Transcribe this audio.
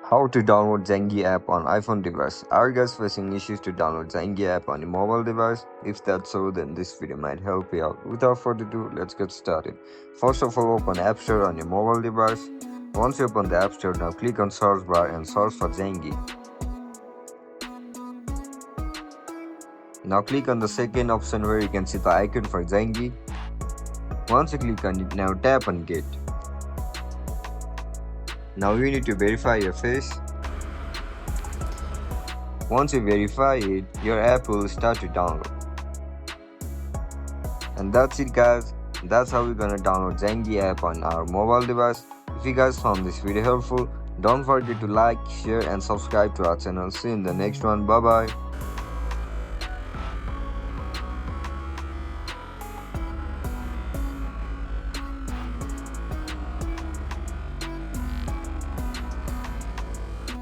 How to download Zangi app on iPhone device. Are you guys facing issues to download Zangi app on your mobile device? If that's so, then this video might help you out. Without further ado, let's get started. First of all, open App Store on your mobile device. Once you open the App Store, now click on search bar and search for Zangi. Now click on the second option where you can see the icon for Zangi. Once you click on it, now tap on Get. Now you need to verify your face. Once you verify it, your app will start to download. And that's it guys. That's how we're gonna download Zangi app on our mobile device. If you guys found this video helpful, don't forget to like, share and subscribe to our channel. See you in the next one. Bye bye.